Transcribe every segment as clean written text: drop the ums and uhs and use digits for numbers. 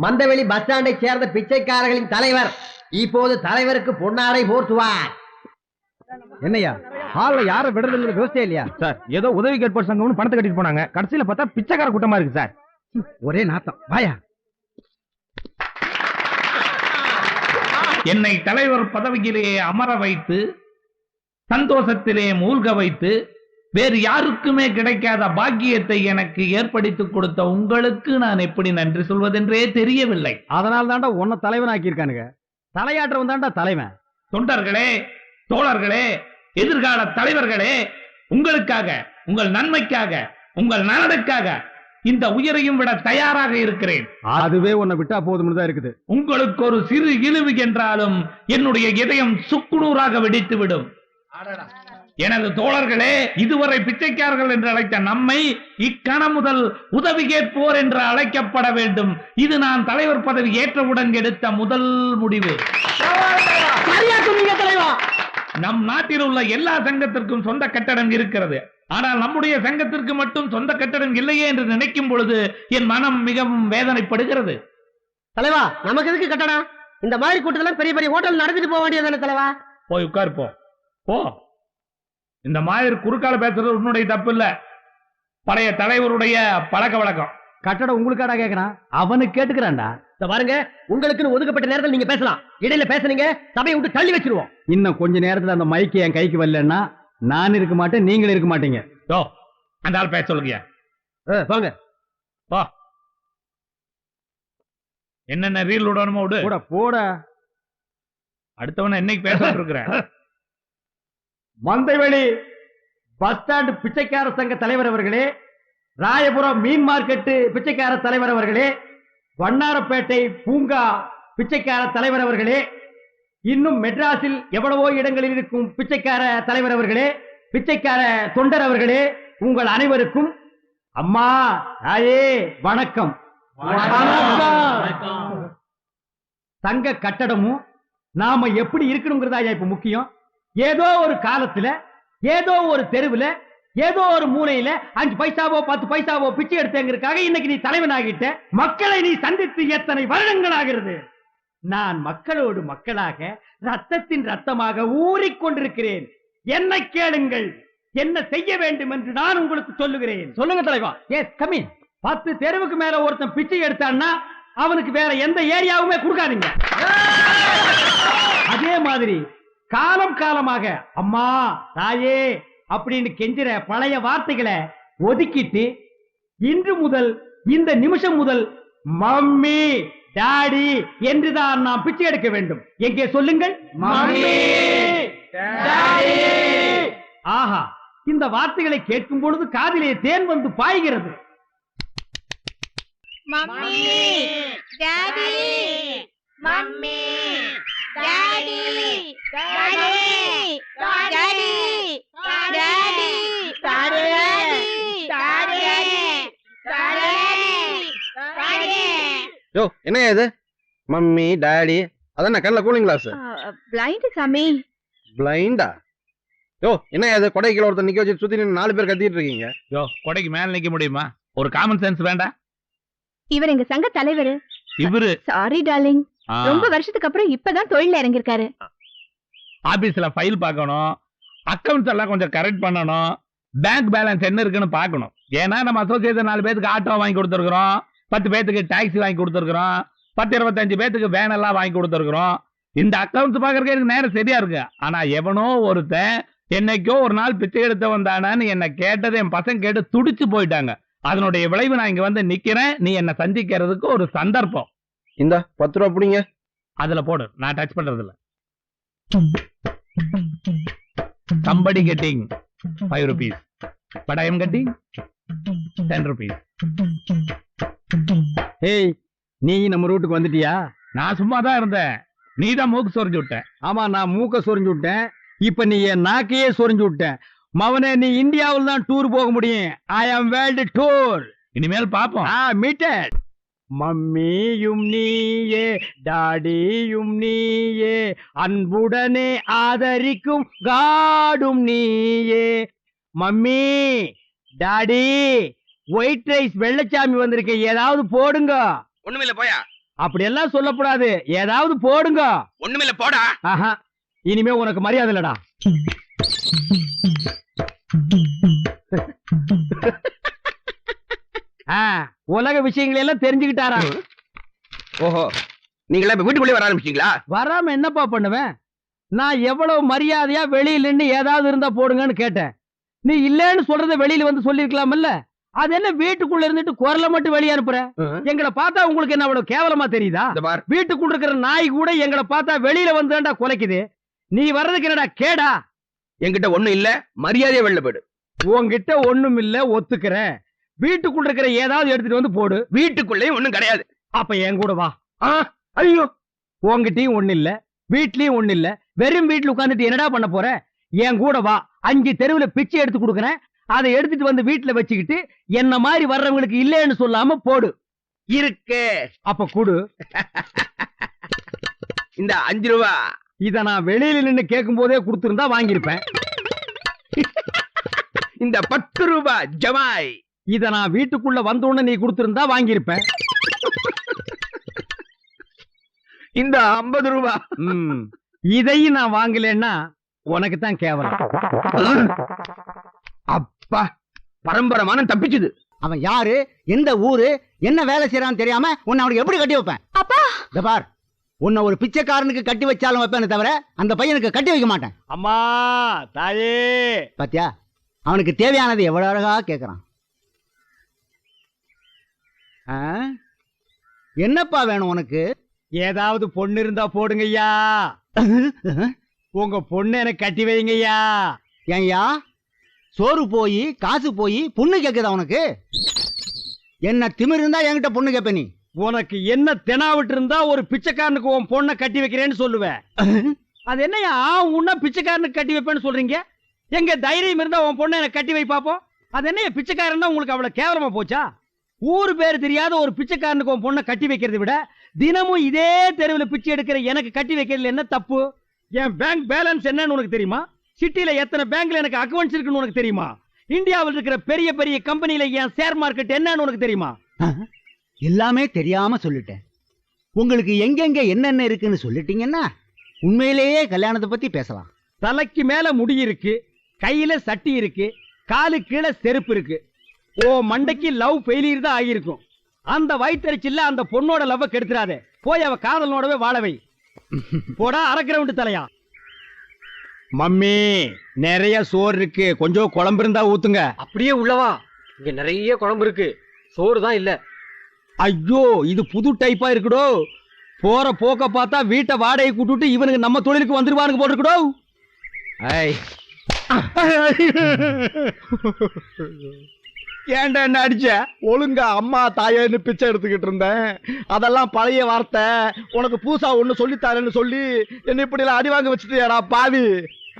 Mandaveli bus ஸ்டாண்டை சேர்ந்த பிச்சைக்காரர்களின் தலைவர் இப்போது தலைவருக்கு பொன்னாடை போர்த்துவார். என்னையா ஹால்ல யாரும் விடுறதுல விவசாயம் இல்லையா சார்? ஏதோ உதவி கேட்போர் சங்கம்னு பணத்தை கட்டிட்டு போனாங்க, கடைசியில பார்த்தா பிச்சைக்கார கூட்டமா இருக்கு சார். ஒரே நாத்தம். வாயா. என்னை தலைவர் பதவியிலே அமர வைத்து சந்தோஷத்திலே மூழ்க வைத்து வேறு யாருக்குமே கிடைக்காத பாக்கியத்தை எனக்கு ஏற்படுத்திக் கொடுத்த உங்களுக்கு நான் எப்படி நன்றி சொல்வதென்றே தெரியவில்லை. அதனால தாண்டா உன்னை தலைவன் ஆக்கியிருக்கானுங்க. தலையாற்றவன் தாண்டா தலைவன். தொண்டர்களே, தோழர்களே, எதிர்கால தலைவர்களே, உங்களுக்காக, உங்கள் நன்மைக்காக, உங்கள் நலனுக்காக இந்த உயிரையும் விட தயாராக இருக்கிறேன். அதுவே உன்னை விட்டா போதும்னு தான் இருக்குது. உங்களுக்கு ஒரு சிறு இழிவு என்றாலும் என்னுடைய இதயம் சுக்குநூறாக வெடித்து விடும். எனது தோழர்களே, இதுவரை பிச்சைக்காரர்கள் என்று அழைத்த நம்மை இக்கணம் முதல் உதவி கேட்போர் என்று அழைக்கப்பட வேண்டும். இது நான் தலைவர் பதவி ஏற்றவுடன் எடுத்த முதல் முடிவு. நம் நாட்டில் உள்ள எல்லா சங்கத்திற்கும் சொந்த கட்டடம் இருக்கிறது. ஆனால் நம்முடைய சங்கத்திற்கு மட்டும் சொந்த கட்டடம் இல்லையே என்று நினைக்கும் பொழுது என் மனம் மிகவும் வேதனைப்படுகிறது. தலைவா, நமக்கு எதுக்கு கட்டடம்? இந்த மாதிரி கூட்டத்தில் பெரிய பெரிய ஹோட்டல் நடந்துட்டு போக வேண்டியது தலைவா. போய் உட்கார் போ. இந்த மாதிரி குறுக்கால பேசுறது உன்னுடைய தப்பு இல்ல, பழைய தலைவருடைய பழக்க வழக்கம். கட்டடம் உங்களுக்காடா கேட்கறான், அவனுக்கு கேட்டுக்கிறான்டா. பாருங்க, உங்களுக்குன்னு ஒதுக்கப்பட்ட நேரத்தில் நீங்க பேசலாம். இடையில பேசுனீங்க சபையை விட்டு தள்ளி வச்சிருவோம். இன்னும் கொஞ்ச நேரத்துல அந்த மைக்கு என் கைக்கு வரலன்னா நான் இருக்க மாட்டேன், நீங்களும் இருக்க மாட்டீங்க. அந்த ஆள் பேச சொல்லுங்க. போங்க. என்னென்ன ரீல் விடணுமோ விடு. போட அடுத்தவன என்னைக்கு பேச இருக்கிறேன். மந்தைவெளி பஸ் ஸ்டாண்ட் பிச்சைக்கார சங்க தலைவர் அவர்களே, ராயபுரம் மீன் மார்க்கெட்டு பிச்சைக்கார தலைவர் அவர்களே, வண்ணாரப்பேட்டை பூங்கா பிச்சைக்கார தலைவர் அவர்களே, இன்னும் மெட்ராஸில் எவ்வளவோ இடங்களில் இருக்கும் பிச்சைக்கார தலைவர் அவர்களே, பிச்சைக்கார தொண்டர் அவர்களே, உங்கள் அனைவருக்கும் அம்மா தாயே வணக்கம். சங்க கட்டடமும் நாம எப்படி இருக்கணுங்கிறதா இப்ப முக்கியம். ஏதோ ஒரு காலத்துல ஏதோ ஒரு தெருவுல ஏதோ ஒரு மூலையில 5 பைசாவோ 10 பைசாவோ பிச்சை எடுத்தேங்கிறதுக்காக இன்னைக்கு நீ தலைவன் ஆகிட்ட. மக்களை நீ சந்தித்து எத்தனை வருடங்கள் ஆகிறது. நான் மக்களோடு மக்களாக ரத்தத்தின் ரத்தமாக ஊறிக்கொண்டிருக்கிறேன். என்னை கேளுங்கள், என்ன செய்ய வேண்டும் என்று நான் உங்களுக்கு சொல்லுகிறேன். சொல்லுங்க தலைவா. S, come in. 10 தெருவுக்கு மேல ஒருத்தன் பிச்சை எடுத்தான்னா அவனுக்கு வேற எந்த ஏரியாவுமே கொடுக்காதீங்க. அதே மாதிரி காலம் காலமாக அம்மா தாயே அப்படின்னு கெஞ்சிற பழைய வார்த்தைகளை ஒதுக்கிட்டு இன்று முதல் இந்த நிமிஷம் முதல் மம்மி டாடி என்றுதான் நாம் பிச்சை எடுக்க வேண்டும். எங்கே சொல்லுங்கள், மம்மி டாடி. ஆஹா, இந்த வார்த்தைகளை கேட்கும் பொழுது காதிலே தேன் வந்து பாய்கிறது. Mummy daddy, mummy daddy, daddy, daddy, daddy, daddy. Yo, என்ன இது மம்மி டாடி? அதான் கண்ணில் கூலிங் கிளாஸ். பிளைண்ட் சாமி. பிளைண்டா? யோ, என்ன இது கொடை கீழ ஒருத்தர் நிக்க வச்சு சுத்தி நின்று 4 பேர் கத்திட்டு இருக்கீங்க. யோ, கொடைக்கு மேல நிக்க முடியுமா? ஒரு காமன் சென்ஸ் வேண்டாம்? இவர் எங்க சங்க தலைவர். இவரு சாரி டார்லிங், ரொம்ப வருஷத்துக்கு அப்புறம் இப்பதான் தொழில இறங்கிருக்காரு. ஆபீஸ்ல ஃபைல் பார்க்கணும், அக்கவுண்ட்ஸ் எல்லாம் கொஞ்சம் கரெக்ட் பண்ணணும், பேங்க் பேலன்ஸ் என்ன இருக்குன்னு பார்க்கணும். ஏன்னா நம்ம அசோசியேஷன் 4 பேருக்கு ஆட்டோ வாங்கி கொடுத்துருக்கிறோம், 10 பேருக்கு டாக்ஸி வாங்கி கொடுத்துருக்கிறோம், 10-25 பேருக்கு வேன் எல்லாம் வாங்கி கொடுத்துருக்கிறோம். இந்த அக்கவுண்ட்ஸ் பாக்குறதுக்கு எனக்கு நேரம் சரியா இருக்கு. ஆனா எவனோ ஒருத்தன் என்னைக்கோ ஒரு நாள் பிச்சை எடுத்த வந்தானான்னு என்ன கேட்டது என் பசங்க கேட்டு துடிச்சு போயிட்டாங்க. அதனுடைய விளைவு நான் இங்க வந்து நிக்கிறேன். நீ என்ன சந்திக்கிறதுக்கு ஒரு சந்தர்ப்பம். இந்த 10 ரூபா பிடிங்க. அதுல போடு, நான் டச் பண்றது இல்ல. somebody getting 5 rupees but I am getting 10 rupees. ஏய், நீ நம்ம ரூட்டுக்கு வந்துட்டியா? நான் சும்மா தான் இருந்தேன், நீ தான் மூக்கு சொரிஞ்சு விட்ட. ஆமா, நான் மூக்க சொரிஞ்சு விட்டேன். இப்ப நீ என் நாக்கையே சொரிஞ்சு விட்டேன். மவனே, நீ இந்தியாவில் தான் டூர் போக முடியும். ஐ ஆம் வேர்ல்டு டூர். இனிமேல் பாப்போம். மீட்டட். மம்மியும் நீயே டாடியும் நீயே, அன்புடனே ஆதரிக்கும் காடும் நீயே. Mummy daddy, white rice Vellachami வந்திருக்க, ஏதாவது போடுங்க. ஒண்ணுமில்ல போயா. அப்படியெல்லாம் சொல்லக்கூடாது. ஏதாவது போடுங்க. ஒண்ணுமில்ல போடா. ஆஹா, இனிமே உனக்கு மரியாதை இல்லடா. உலக விஷயங்களை எல்லாம் தெரிஞ்சுக்கிட்டாரா? ஓஹோ, நீங்களா இப்ப வீட்டுக்குள்ளே வர ஆரம்பிச்சீங்களா? வராம என்னப்பா பண்ணுவேன்? நான் எவ்வளவு மரியாதையா வெளியில நின்னு ஏதாவது இருந்தா போடுங்கன்னு கேட்டேன். நீ இல்லன்னு சொல்றத வெளியில வந்து சொல்லிருக்கலாம்ல. அது என்ன வீட்டுக்குள்ள இருந்துட்டு குரலை மட்டும் வெளியே அனுப்புற? எங்களை பார்த்தா உங்களுக்கு என்ன அவ்வளவு கேவலமா தெரியுதா? வீட்டுக்குள்ள இருக்கிற நாய் கூட எங்களை பார்த்தா வெளியில வந்துடா குலைக்குது. நீ வர்றதுக்கு என்னடா கேடா? என்கிட்ட ஒண்ணும் இல்ல, மரியாதையா வெளில போயிடு. உன்கிட்ட ஒண்ணும் இல்ல, ஒத்துக்கிறேன். வீட்டுக்குள்ள இருக்கிற ஏதாவது எடுத்துட்டு வந்து போடு. வீட்டுக்குள்ளேயும் ஒண்ணும் கிடையாது. அப்ப என் கூட வா. ஐயோ, உன்கிட்டயும் ஒண்ணு இல்ல, வீட்லயும் ஒண்ணு இல்ல, வெறும் வீட்டுல உட்கார்ந்துட்டு என்னடா பண்ண போற? என் கூட வா. 5 தெருவுல பிச்சை எடுத்து கொடுக்கறேன். அதை எடுத்துட்டு வந்து வீட்டுல வச்சுக்கிட்டு என்ன மாதிரி வர்றவங்களுக்கு இல்லன்னு சொல்லாம போடு. இருக்கு. அப்ப குடு. இந்த 5 ரூபா. இத நான் வெளியில நின்னு கேட்கும் போதே கொடுத்திருந்தா வாங்கியிருப்பேன். இந்த 10 ரூபா ஜமாய். இத நான் வீட்டுக்குள்ள வந்தோன்னு நீ கொடுத்திருந்தா வாங்கியிருப்பேன். இந்த 50 ரூபா. இதையும் நான் வாங்கலன்னா உனக்கு தான் கேவலம். அப்பா, பரம்பரமான தப்பிச்சுது. அவன் யாரு, எந்த ஊரு, என்ன வேலை செய்யறான்னு தெரியாம உன்னை அவனுக்கு எப்படி கட்டி வைப்பேன்? அப்பா, இந்த பார், உன்னை ஒரு பிச்சைக்காரனுக்கு கட்டி வச்சாலும் வைப்பேன்னு தவிர அந்த பையனுக்கு கட்டி வைக்க மாட்டேன். அம்மா தாயே, பாத்தியா, அவனுக்கு தேவையானது எவ்வளவு அழகா கேக்குறான். என்னப்பா வேணும் உனக்கு? ஏதாவது பொண்ணு இருந்தா போடுங்கய்யா. உங்க பொண்ணு எனக்கு கட்டி வைங்கய்யா. ஏன்யா, சோறு போய் காசு போய் பொண்ணு கேக்குதா உனக்கு? என்ன திமிரு இருந்தா என்கிட்ட பொண்ணு கேப்ப நீ? உனக்கு என்ன தெனாவிட்டு இருந்தா ஒரு பிச்சைக்காரனுக்கு உன் பொண்ணை கட்டி வைக்கிறேன்னு சொல்லுவேன். அது என்னையா உன்ன பிச்சைக்காரனுக்கு கட்டி வைப்பேன்னு சொல்றீங்க? எங்க தைரியம் இருந்தா உன் பொண்ணை எனக்கு கட்டி வை பாப்போம். அது என்ன பிச்சைக்காரன் தான் உங்களுக்கு அவ்வளவு கேவலமா போச்சா? ஊரு பேர் தெரியாத ஒரு பிச்சைக்காரனுக்கு உன் பொண்ணை கட்டி வைக்கிறதை விட தினமும் இதே தெருவில் பிச்சை எடுக்கிற எனக்கு கட்டி வைக்கிறதுல என்ன தப்பு? என் பேங்க் பேலன்ஸ் என்னன்னு உனக்கு தெரியுமா? சிட்டில எத்தனை பேங்க்ல எனக்கு அக்கவுண்ட்ஸ் இருக்குன்னு உனக்கு தெரியுமா? இந்தியாவில் இருக்கிற பெரிய பெரிய கம்பெனில என் ஷேர் மார்க்கெட் என்னன்னு உனக்கு தெரியுமா? எல்லாமே தெரியாம சொல்லிட்டேன். உங்களுக்கு எங்கெங்க என்னென்ன இருக்குன்னு சொல்லிட்டீங்கன்னா உண்மையிலேயே கல்யாணத்தை பத்தி பேசலாம். தலைக்கு மேல முடி இருக்கு, கையில சட்டி இருக்கு, காலு கீழே செருப்பு இருக்கு. ஓ மண்டைக்கு லவ் ஃபெயிலியர் தான் ஆகியிருக்கும். அந்த வயிற்றுச்சில்ல அந்த பொண்ணோட லவ் கெடுத்துறாதே. போய் அவ காதலனோடவே வாழவை. போடா அரக்கிரவுண்டு தலையா. மம்மி, நிறைய சோறு இருக்கு, கொஞ்சம் குழம்பு இருந்தா ஊத்துங்க. அப்படியே உள்ளவா, இங்க நிறைய குழம்பு இருக்கு, சோறு தான் இல்ல. ஐயோ, இது புது டைப்பா இருக்குடோ. போற போக்க பார்த்தா வீட்டை வாடகை கூட்டுட்டு இவனுக்கு நம்ம தொழிலுக்கு வந்துருவானுங்க போட்டுருக்கடோ. ஏன்டா என்ன அடிச்ச? ஒழுங்கா அம்மா தாயன்னு பிச்சை எடுத்துக்கிட்டு இருந்தேன். அதெல்லாம் பழைய வார்த்தை. உனக்கு பூசா ஒண்ணு சொல்லித்தாரேன்னு சொல்லி என்ன இப்படி எல்லாம் அடி வாங்க வச்சுட்டியாடா பாவி.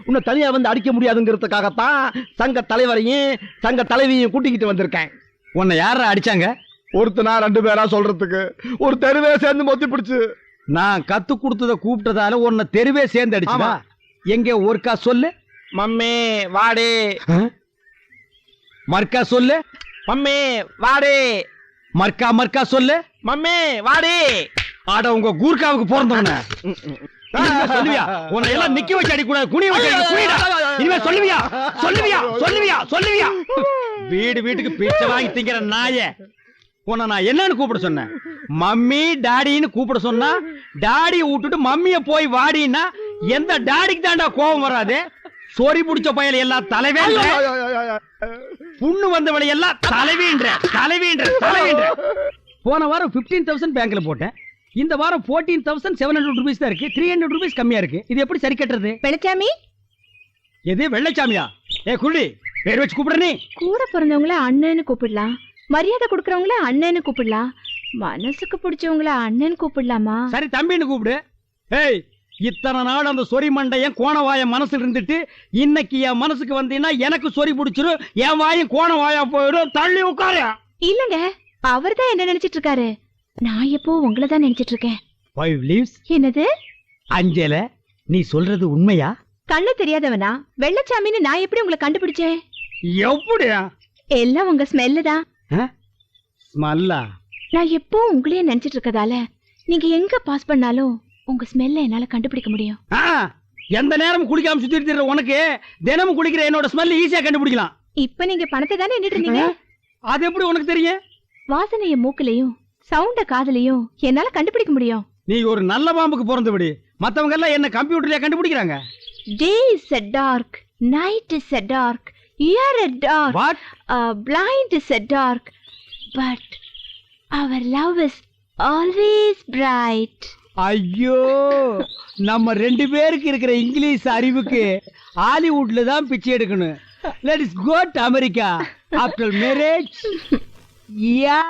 உன்னை தனியா வந்து அடிக்க முடியாதுங்கிறதுக்காகத்தான் சங்க தலைவரையும் சங்க தலைவியையும் கூட்டிக்கிட்டு வந்திருக்கேன். உன்னை யாரா அடிச்சாங்க? ஒருத்தனா 2 பேரா சொல்றதுக்கு ஒரு தெருவே சேர்ந்து மொத்தி பிடிச்சு. நான் கத்து கொடுத்தத கூப்பிட்டதால உன்னை தெருவே சேர்ந்து அடிச்சா? எங்க ஒருக்கா சொல்லு. மம்மி வாடே. மர்க்கா சொல்லு. மம்மி வாடே. மர்க்கா மர்க்கா சொல்லு. மம்மி வாடே. ஆட உங்க கூர்க்காவுக்கு பிறந்தவன சொல்லுவியா? உன்னை எல்லாம் நிக்க வச்சு அடி கூடாது, குனிய வச்சு அடி. குனிடா. இனிமே சொல்லுவியா? சொல்லுவியா? சொல்லுவியா? சொல்லுவியா? வீடு வீட்டுக்கு பிச்சை வாங்கி திங்கிற நாயே, உன்னை நான் என்னன்னு கூப்பிட சொன்னேன்? மம்மி டாடின்னு கூப்பிட சொன்னா டாடியை விட்டுட்டு மம்மிய போய் வாடின்னா எந்த டாடிக்கு தாண்டா கோபம் வராது? சொறி புடிச்ச பயல எல்லாம் தலைவேன்ற, புண்ணு வந்தவளை எல்லாம் தலைவீன்ற தலைவீன்ற தலைவீன்ற. போன வாரம் 15,000 பேங்க்ல போட்டேன். இந்த வாரம் 14,700 ரூபீஸ் தான் இருக்கு. 300 ரூபீஸ் கம்மியா இருக்கு. இது எப்படி சரி கட்டுறது? வெள்ளச்சாமி. எது வெள்ளச்சாமியா? ஏ குடி, பேர் வச்சு கூப்பிடுற நீ. கூட பிறந்தவங்கள அண்ணன்னு கூப்பிடலாம், மரியாதை கொடுக்கறவங்கள அண்ணன்னு கூப்பிடலாம், மனசுக்கு பிடிச்சவங்கள அண்ணன் கூப்பிடலாமா? சரி தம்பின்னு கூப்பிடு. ஏய், இத்தனை நாள் அந்த சொறி மண்டையன் கோணவாய மனசுல இருந்துட்டு இன்னைக்கு என் மனசுக்கு வந்தீங்கன்னா எனக்கு சொறி பிடிச்சிரும், என் வாயும் கோணவாயா போயிடும். தள்ளி உட்காரு. இல்லங்க, அவர் தான் என்ன நினைச்சிட்டு இருக்காரு. நான் எப்போ உங்களை தான் நினைச்சிட்டு இருக்கேன். 5 leaves. என்னது? அஞ்சல, நீ சொல்றது உண்மையா? கண்ணு தெரியாதவனா? வெள்ளச்சாமின்னு நான் எப்படி உங்களை கண்டுபிடிச்சேன்? எப்படியா? எல்லாம் உங்க ஸ்மெல்லு தான். ஸ்மெல்லா? நான் எப்போ உங்களையே நினைச்சிட்டு இருக்கதால நீங்க எங்க பாஸ் பண்ணாலும் உங்க ஸ்மெல்ல என்னால கண்டுபிடிக்க முடியும். ஆ, எந்த நேரமும் குளிக்காம சுத்திட்டு திரியுற உனக்கு தினமும் குளிக்கிற என்னோட ஸ்மெல் ஈஸியா கண்டுபிடிக்கலாம். இப்ப நீங்க பணத்தை தானே எண்ணிட்டு இருந்தீங்க. அது எப்படி உனக்கு தெரியும்? வாசனைய மூக்குலயும் சவுண்ட காதுலயும் என்னால கண்டுபிடிக்க முடியும். நீ ஒரு நல்ல பாம்புக்கு பிறந்து விடு. மத்தவங்க எல்லாம் என்ன கம்ப்யூட்டர்லயே கண்டுபிடிக்கிறாங்க. Day is a dark, night is a dark, year a dark, What? blind is a dark, but our love is always bright. ஐயோ, நம்ம 2 பேருக்கு இருக்கிற இங்கிலீஷ் அறிவுக்கு ஹாலிவுட்ல தான் பிச்சை எடுக்கணும். Let's go to America after marriage. Yeah